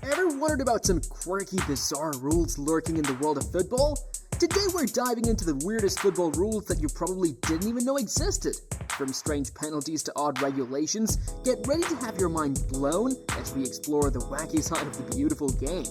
Ever wondered about some quirky, bizarre rules lurking in the world of football? Today we're diving into the weirdest football rules that you probably didn't even know existed. From strange penalties to odd regulations, get ready to have your mind blown as we explore the wacky side of the beautiful game.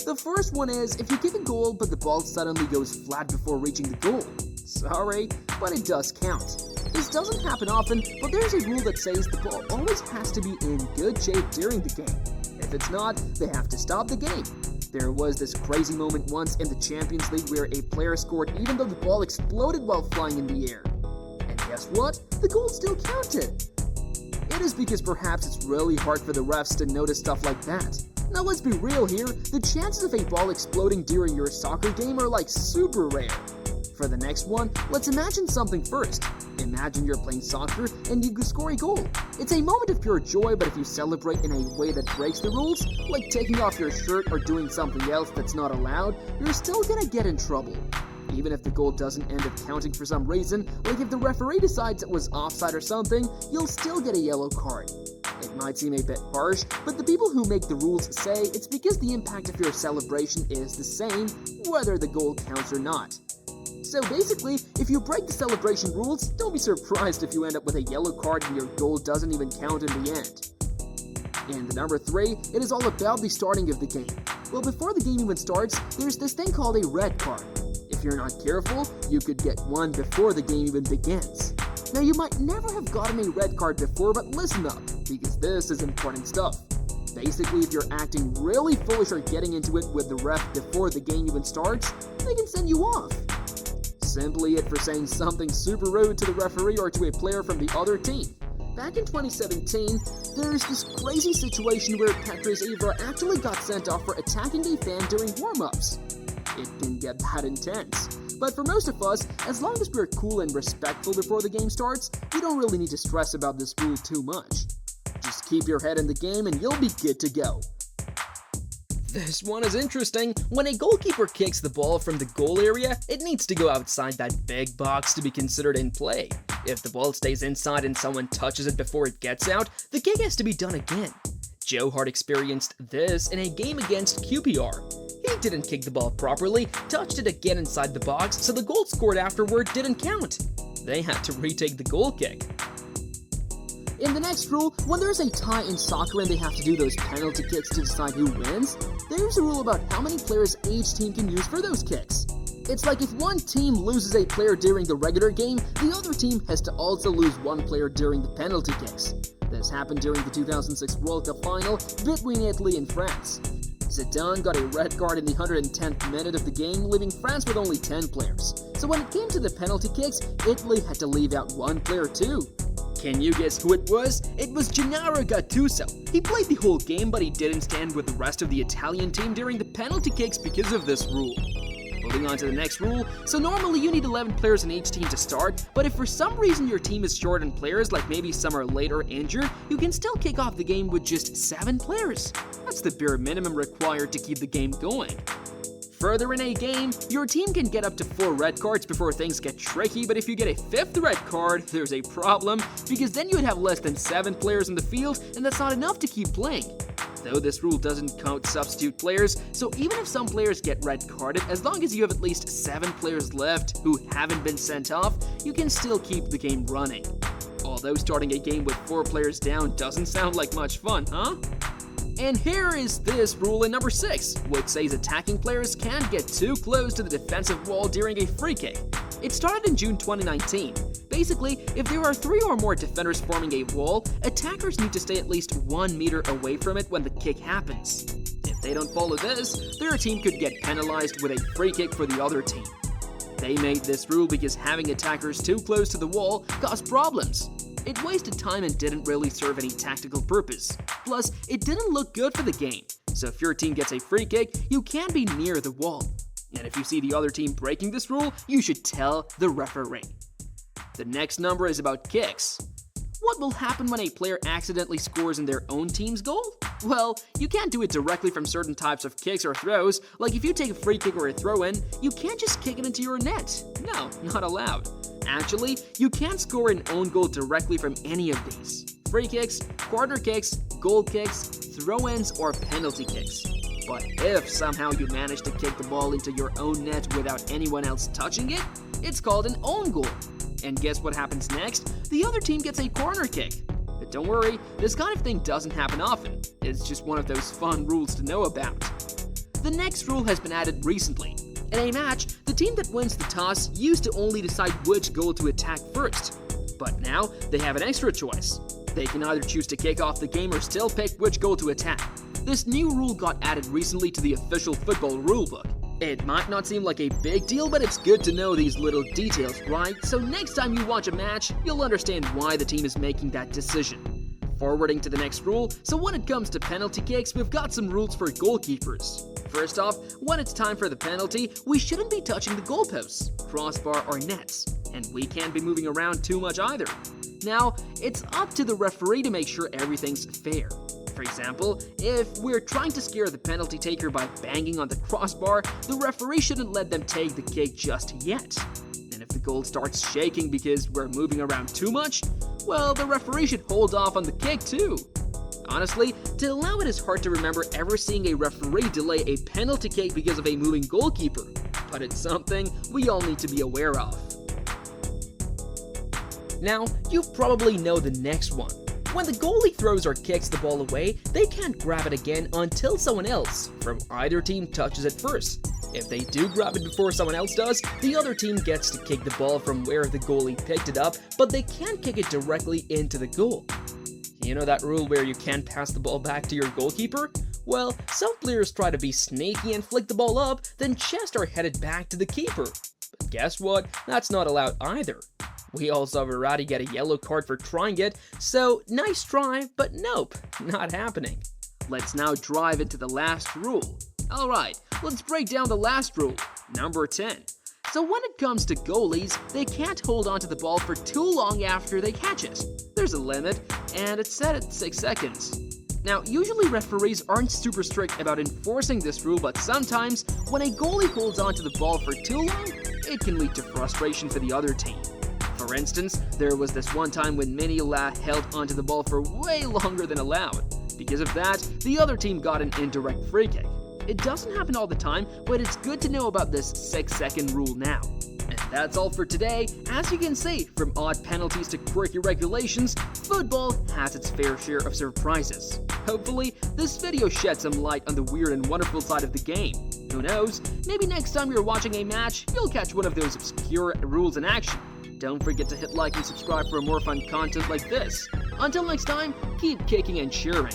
The first one is, if you kick a goal but the ball suddenly goes flat before reaching the goal. Sorry, but it does count. This doesn't happen often, but there's a rule that says the ball always has to be in good shape during the game. If it's not, they have to stop the game. There was this crazy moment once in the Champions League where a player scored even though the ball exploded while flying in the air. And guess what? The goal still counted. It is because perhaps it's really hard for the refs to notice stuff like that. Now let's be real here, the chances of a ball exploding during your soccer game are like super rare. For the next one, let's imagine something first. Imagine you're playing soccer and you score a goal. It's a moment of pure joy, but if you celebrate in a way that breaks the rules, like taking off your shirt or doing something else that's not allowed, you're still gonna get in trouble. Even if the goal doesn't end up counting for some reason, like if the referee decides it was offside or something, you'll still get a yellow card. It might seem a bit harsh, but the people who make the rules say it's because the impact of your celebration is the same, whether the goal counts or not. So basically, if you break the celebration rules, don't be surprised if you end up with a yellow card and your goal doesn't even count in the end. And number 3, it is all about the starting of the game. Well, before the game even starts, there's this thing called a red card. If you're not careful, you could get one before the game even begins. Now, you might never have gotten a red card before, but listen up, because this is important stuff. Basically, if you're acting really foolish or getting into it with the ref before the game even starts, they can send you off. Simply it for saying something super rude to the referee or to a player from the other team. Back in 2017, there's this crazy situation where Patrice Evra actually got sent off for attacking a fan during warm-ups. It can get that intense. But for most of us, as long as we're cool and respectful before the game starts, we don't really need to stress about this rule too much. Just keep your head in the game and you'll be good to go. This one is interesting. When a goalkeeper kicks the ball from the goal area, it needs to go outside that big box to be considered in play. If the ball stays inside and someone touches it before it gets out, the kick has to be done again. Joe Hart experienced this in a game against QPR. He didn't kick the ball properly, touched it again inside the box, so the goal scored afterward didn't count. They had to retake the goal kick. In the next rule, when there's a tie in soccer and they have to do those penalty kicks to decide who wins, there's a rule about how many players each team can use for those kicks. It's like if one team loses a player during the regular game, the other team has to also lose one player during the penalty kicks. This happened during the 2006 World Cup final between Italy and France. Zidane got a red card in the 110th minute of the game, leaving France with only 10 players. So when it came to the penalty kicks, Italy had to leave out one player too. Can you guess who it was? It was Gennaro Gattuso. He played the whole game, but he didn't stand with the rest of the Italian team during the penalty kicks because of this rule. Moving on to the next rule, so normally you need 11 players in each team to start, but if for some reason your team is short on players, like maybe some are late or injured, you can still kick off the game with just 7 players. That's the bare minimum required to keep the game going. Further in a game, your team can get up to 4 red cards before things get tricky, but if you get a 5th red card, there's a problem, because then you would have less than 7 players in the field, and that's not enough to keep playing. Though this rule doesn't count substitute players, so even if some players get red carded, as long as you have at least 7 players left who haven't been sent off, you can still keep the game running. Although starting a game with 4 players down doesn't sound like much fun, huh? And here is this rule in number 6, which says attacking players can't get too close to the defensive wall during a free kick. It started in June 2019. Basically, if there are 3 or more defenders forming a wall, attackers need to stay at least 1 meter away from it when the kick happens. If they don't follow this, their team could get penalized with a free kick for the other team. They made this rule because having attackers too close to the wall caused problems. It wasted time and didn't really serve any tactical purpose. Plus, it didn't look good for the game. So if your team gets a free kick, you can't be near the wall. And if you see the other team breaking this rule, you should tell the referee. The next number is about kicks. What will happen when a player accidentally scores in their own team's goal? Well, you can't do it directly from certain types of kicks or throws. Like if you take a free kick or a throw-in, you can't just kick it into your net. No, not allowed. Actually, you can't score an own goal directly from any of these. free kicks, corner kicks, goal kicks, throw-ins, or penalty kicks. But if somehow you manage to kick the ball into your own net without anyone else touching it, it's called an own goal. And guess what happens next? The other team gets a corner kick. But don't worry, this kind of thing doesn't happen often. It's just one of those fun rules to know about. The next rule has been added recently. In a match, the team that wins the toss used to only decide which goal to attack first. But now, they have an extra choice. They can either choose to kick off the game or still pick which goal to attack. This new rule got added recently to the official football rulebook. It might not seem like a big deal, but it's good to know these little details, right? So next time you watch a match, you'll understand why the team is making that decision. Forwarding to the next rule, so when it comes to penalty kicks, we've got some rules for goalkeepers. First off, when it's time for the penalty, we shouldn't be touching the goalposts, crossbar, or nets, and we can't be moving around too much either. Now, it's up to the referee to make sure everything's fair. For example, if we're trying to scare the penalty taker by banging on the crossbar, the referee shouldn't let them take the kick just yet. And if the goal starts shaking because we're moving around too much, well, the referee should hold off on the kick too. Honestly, till now it is hard to remember ever seeing a referee delay a penalty kick because of a moving goalkeeper, but it's something we all need to be aware of. Now, you probably know the next one. When the goalie throws or kicks the ball away, they can't grab it again until someone else from either team touches it first. If they do grab it before someone else does, the other team gets to kick the ball from where the goalie picked it up, but they can't kick it directly into the goal. You know that rule where you can't pass the ball back to your goalkeeper? Well, some players try to be sneaky and flick the ball up, then chest or head it back to the keeper. But guess what? That's not allowed either. We also have already get a yellow card for trying it, so nice try, but nope, not happening. Let's now dive into the last rule. Alright, let's break down the last rule, number 10. So when it comes to goalies, they can't hold on to the ball for too long after they catch it. There's a limit, and it's set at 6 seconds. Now, usually referees aren't super strict about enforcing this rule, but sometimes, when a goalie holds on to the ball for too long, it can lead to frustration for the other team. For instance, there was this one time when Minila held onto the ball for way longer than allowed. Because of that, the other team got an indirect free kick. It doesn't happen all the time, but it's good to know about this 6-second rule now. And that's all for today. As you can see, from odd penalties to quirky regulations, football has its fair share of surprises. Hopefully, this video shed some light on the weird and wonderful side of the game. Who knows, maybe next time you're watching a match, you'll catch one of those obscure rules in action. Don't forget to hit like and subscribe for more fun content like this. Until next time, keep kicking and cheering.